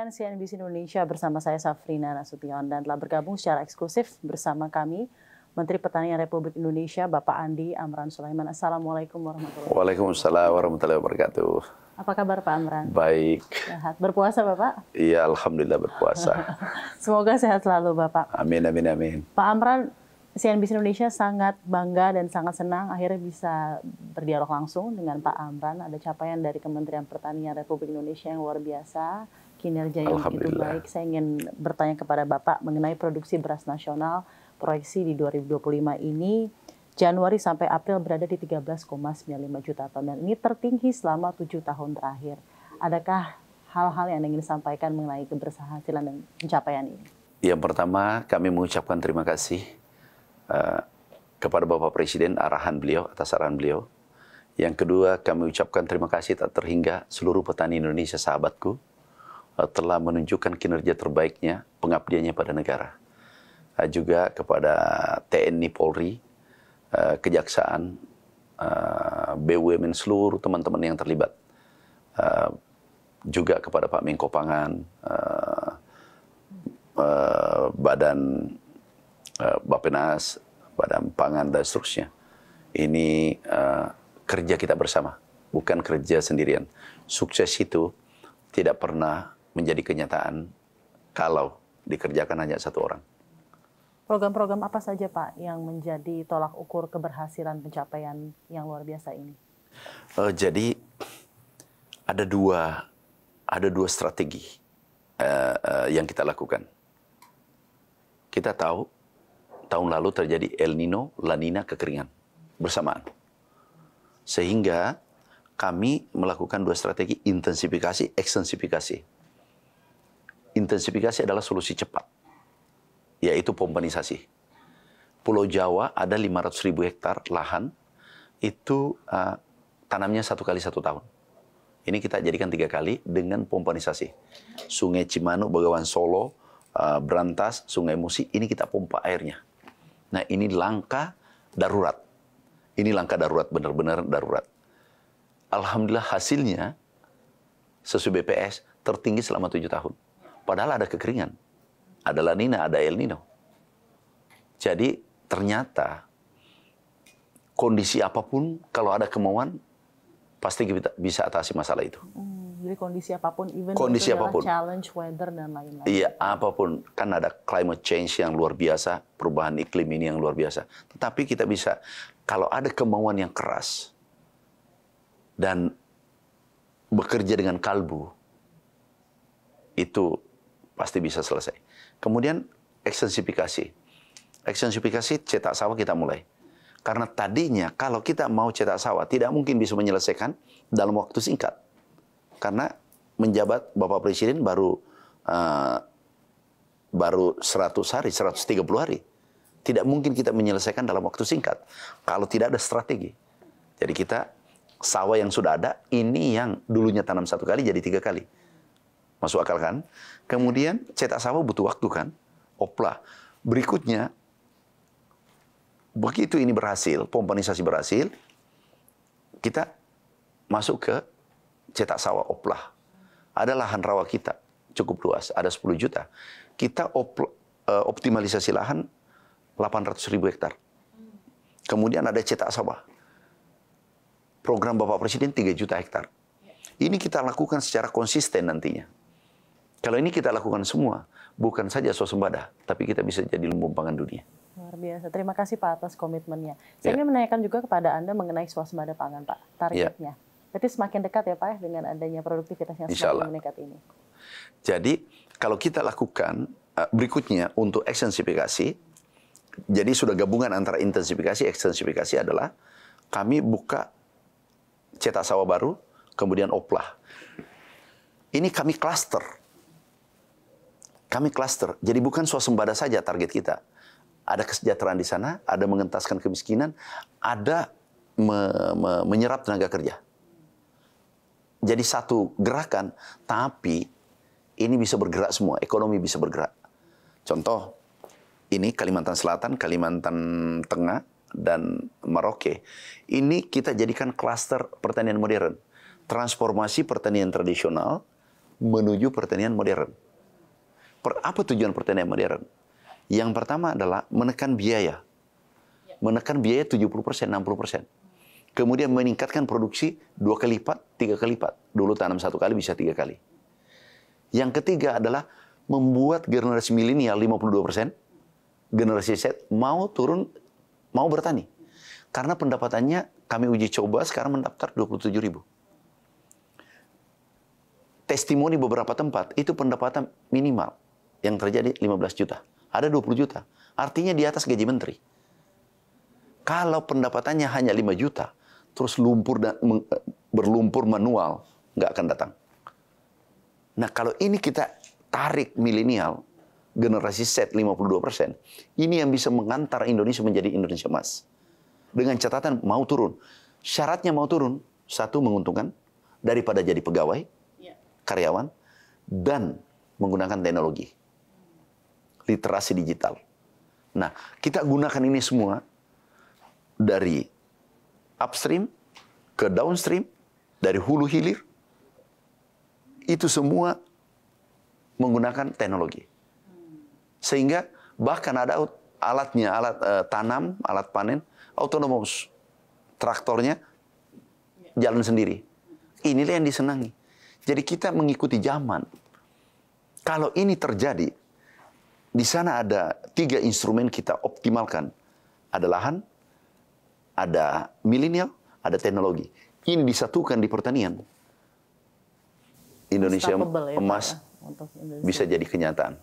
menyaksikan CNBC Indonesia bersama saya Safrina Nasution dan telah bergabung secara eksklusif bersama kami Menteri Pertanian Republik Indonesia Bapak Andi Amran Sulaiman. Assalamualaikum warahmatullahi wabarakatuh. Waalaikumsalam warahmatullahi wabarakatuh. Apa kabar Pak Amran? Baik. Sehat. Berpuasa Bapak? Iya, alhamdulillah berpuasa. Semoga sehat selalu Bapak. Amin, amin, amin. Pak Amran, CNBC Indonesia sangat bangga dan sangat senang akhirnya bisa berdialog langsung dengan Pak Amran. Ada capaian dari Kementerian Pertanian Republik Indonesia yang luar biasa, kinerja yang begitu baik. Saya ingin bertanya kepada Bapak mengenai produksi beras nasional, proyeksi di 2025 ini, Januari sampai April berada di 13,95 juta ton. Dan ini tertinggi selama 7 tahun terakhir. Adakah hal-hal yang ingin disampaikan mengenai keberhasilan dan pencapaian ini? Yang pertama, kami mengucapkan terima kasih kepada Bapak Presiden atas arahan beliau. Yang kedua, kami ucapkan terima kasih tak terhingga seluruh petani Indonesia sahabatku telah menunjukkan kinerja terbaiknya, pengabdiannya pada negara. Juga kepada TNI Polri, Kejaksaan, BUMN, seluruh teman-teman yang terlibat. Juga kepada Pak Menko Pangan, Badan Bappenas, Badan Pangan, dan seterusnya. Ini kerja kita bersama, bukan kerja sendirian. Sukses itu tidak pernah menjadi kenyataan kalau dikerjakan hanya satu orang. Program-program apa saja Pak yang menjadi tolak ukur keberhasilan pencapaian yang luar biasa ini? Jadi ada dua strategi yang kita lakukan. Kita tahu tahun lalu terjadi El Nino, La Nina, kekeringan bersamaan. Sehingga kami melakukan dua strategi, intensifikasi, ekstensifikasi. Intensifikasi adalah solusi cepat, yaitu pompanisasi. Pulau Jawa ada 500.000 hektar lahan, itu tanamnya 1 kali 1 tahun. Ini kita jadikan 3 kali dengan pompanisasi. Sungai Cimanuk, Begawan Solo, Brantas, Sungai Musi, ini kita pompa airnya. Nah, ini langkah darurat. Ini langkah darurat, benar-benar darurat. Alhamdulillah hasilnya sesuai BPS tertinggi selama 7 tahun. Padahal ada kekeringan. Ada La Nina, ada El Nino. Jadi ternyata kondisi apapun, kalau ada kemauan, pasti kita bisa atasi masalah itu. Jadi kondisi apapun, even kondisi itu apapun, challenge weather dan lain-lain. Iya, apapun. Kan ada climate change yang luar biasa, perubahan iklim ini yang luar biasa. Tetapi kita bisa, kalau ada kemauan yang keras dan bekerja dengan kalbu, itu pasti bisa selesai. Kemudian ekstensifikasi. Ekstensifikasi cetak sawah kita mulai. Karena tadinya kalau kita mau cetak sawah tidak mungkin bisa menyelesaikan dalam waktu singkat. Karena menjabat Bapak Presiden baru 100 hari, 130 hari. Tidak mungkin kita menyelesaikan dalam waktu singkat kalau tidak ada strategi. Jadi kita sawah yang sudah ada, ini yang dulunya tanam 1 kali jadi 3 kali. Masuk akal kan? Kemudian cetak sawah butuh waktu kan? Oplah. Berikutnya, begitu ini berhasil, pompanisasi berhasil, kita masuk ke cetak sawah oplah. Ada lahan rawa kita cukup luas, ada 10 juta. Kita optimalisasi lahan 800.000 hektar. Kemudian ada cetak sawah. Program Bapak Presiden 3 juta hektar. Ini kita lakukan secara konsisten nantinya. Kalau ini kita lakukan semua, bukan saja swasembada, tapi kita bisa jadi lumbung pangan dunia. Luar biasa. Terima kasih Pak atas komitmennya. Saya ingin menanyakan juga kepada Anda mengenai swasembada pangan Pak, targetnya. Berarti semakin dekat ya Pak dengan adanya produktivitas yang semakin meningkat ini. Jadi kalau kita lakukan berikutnya untuk ekstensifikasi, jadi sudah gabungan antara intensifikasi, ekstensifikasi adalah kami buka cetak sawah baru, kemudian oplah. Ini kami cluster. Kami cluster. Jadi bukan swasembada saja target kita. Ada kesejahteraan di sana, ada mengentaskan kemiskinan, ada menyerap tenaga kerja. Jadi satu gerakan, tapi ini bisa bergerak semua, ekonomi bisa bergerak. Contoh, ini Kalimantan Selatan, Kalimantan Tengah, dan Merauke. Ini kita jadikan klaster pertanian modern. Transformasi pertanian tradisional menuju pertanian modern. Apa tujuan pertanian modern? Yang pertama adalah menekan biaya. Menekan biaya 70%, 60%. Kemudian meningkatkan produksi 2 kali lipat, 3 kali lipat. Dulu tanam 1 kali bisa 3 kali. Yang ketiga adalah membuat generasi milenial 52%, generasi Z mau turun, mau bertani. Karena pendapatannya kami uji coba sekarang mendaftar 27.000. Testimoni beberapa tempat itu pendapatan minimal yang terjadi 15 juta. Ada 20 juta. Artinya di atas gaji menteri. Kalau pendapatannya hanya 5 juta, terus berlumpur manual, nggak akan datang. Nah, kalau ini kita tarik milenial, generasi Z 52%, ini yang bisa mengantar Indonesia menjadi Indonesia emas. Dengan catatan mau turun. Syaratnya mau turun, satu menguntungkan, daripada jadi pegawai, karyawan, dan menggunakan teknologi. Literasi digital. Nah, kita gunakan ini semua dari upstream ke downstream, dari hulu hilir, itu semua menggunakan teknologi. Sehingga bahkan ada alatnya, alat tanam, alat panen, autonomous. Traktornya jalan sendiri. Inilah yang disenangi. Jadi kita mengikuti zaman. Kalau ini terjadi, di sana ada 3 instrumen kita optimalkan. Ada lahan, ada milenial, ada teknologi. Ini disatukan di pertanian. Indonesia emas untuk Indonesia. bisa jadi kenyataan.